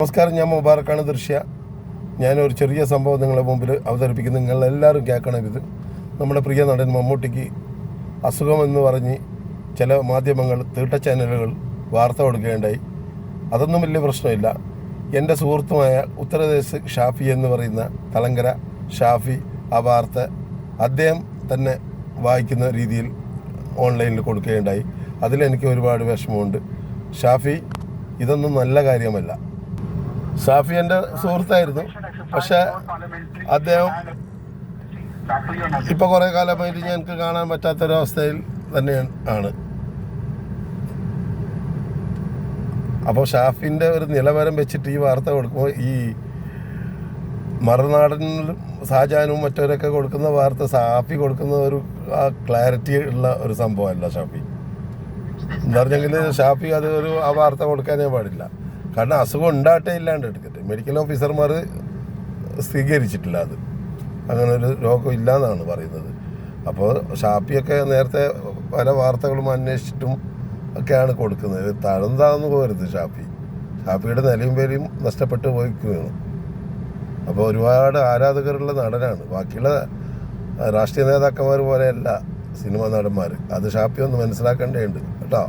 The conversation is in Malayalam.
നമസ്കാരം, ഞാൻ മുബാറക്കാണ് ദൃശ്യ. ഞാനൊരു ചെറിയ സംഭവം നിങ്ങളുടെ മുമ്പിൽ അവതരിപ്പിക്കുന്നു. നിങ്ങളെല്ലാവരും കേൾക്കണം. ഇത് നമ്മുടെ പ്രിയ നടൻ മമ്മൂട്ടിക്ക് അസുഖമെന്ന് പറഞ്ഞ് ചില മാധ്യമങ്ങൾ, തീട്ട ചാനലുകൾ വാർത്ത കൊടുക്കുകയുണ്ടായി. അതൊന്നും വലിയ പ്രശ്നമില്ല. എൻ്റെ സുഹൃത്തുമായ ഉത്തരദേശ് ഷാഫി എന്ന് പറയുന്ന തളങ്കര ഷാഫി ആ വാർത്ത അദ്ദേഹം തന്നെ വായിക്കുന്ന രീതിയിൽ ഓൺലൈനിൽ കൊടുക്കുകയുണ്ടായി. അതിലെനിക്ക് ഒരുപാട് വിഷമമുണ്ട്. ഷാഫി, ഇതൊന്നും നല്ല കാര്യമല്ല. ഷാഫി എൻ്റെ സുഹൃത്തായിരുന്നു. പക്ഷേ അദ്ദേഹം ഇപ്പോൾ കുറേ കാലമായിട്ട് ഞങ്ങൾക്ക് കാണാൻ പറ്റാത്തൊരവസ്ഥയിൽ തന്നെയാണ്. അപ്പോൾ ഷാഫിൻ്റെ ഒരു നിലവാരം വെച്ചിട്ട് ഈ വാർത്ത കൊടുക്കുമ്പോൾ ഈ മറുനാടനിലും ഷാജാനും മറ്റവരൊക്കെ കൊടുക്കുന്ന വാർത്ത ഷാഫി കൊടുക്കുന്ന ഒരു ക്ലാരിറ്റി ഉള്ള ഒരു സംഭവമല്ല ഷാഫി. എന്താ പറഞ്ഞെങ്കിൽ ഷാഫി അത് ആ വാർത്ത കൊടുക്കാനേ പാടില്ല. കാരണം അസുഖം ഉണ്ടാകട്ടെ ഇല്ലാണ്ട് എടുക്കട്ടെ. മെഡിക്കൽ ഓഫീസർമാർ സ്ഥിരീകരിച്ചിട്ടില്ല അത്, അങ്ങനെ ഒരു രോഗം ഇല്ലയെന്നാണ് പറയുന്നത്. അപ്പോൾ ഷാഫിയൊക്കെ നേരത്തെ പല വാർത്തകളും അന്വേഷിച്ചിട്ടും ഒക്കെയാണ് കൊടുക്കുന്നത്. തഴന്താന്ന് പോകരുത് ഷാഫിയുടെ നിലയും പേരും നഷ്ടപ്പെട്ടു പോയിക്കുകയാണ്. അപ്പോൾ ഒരുപാട് ആരാധകരുള്ള നടനാണ്. ബാക്കിയുള്ള രാഷ്ട്രീയ നേതാക്കന്മാർ പോലെയല്ല സിനിമാ നടന്മാർ. അത് ഷാഫി ഒന്ന് മനസ്സിലാക്കേണ്ടതുണ്ട് കേട്ടോ.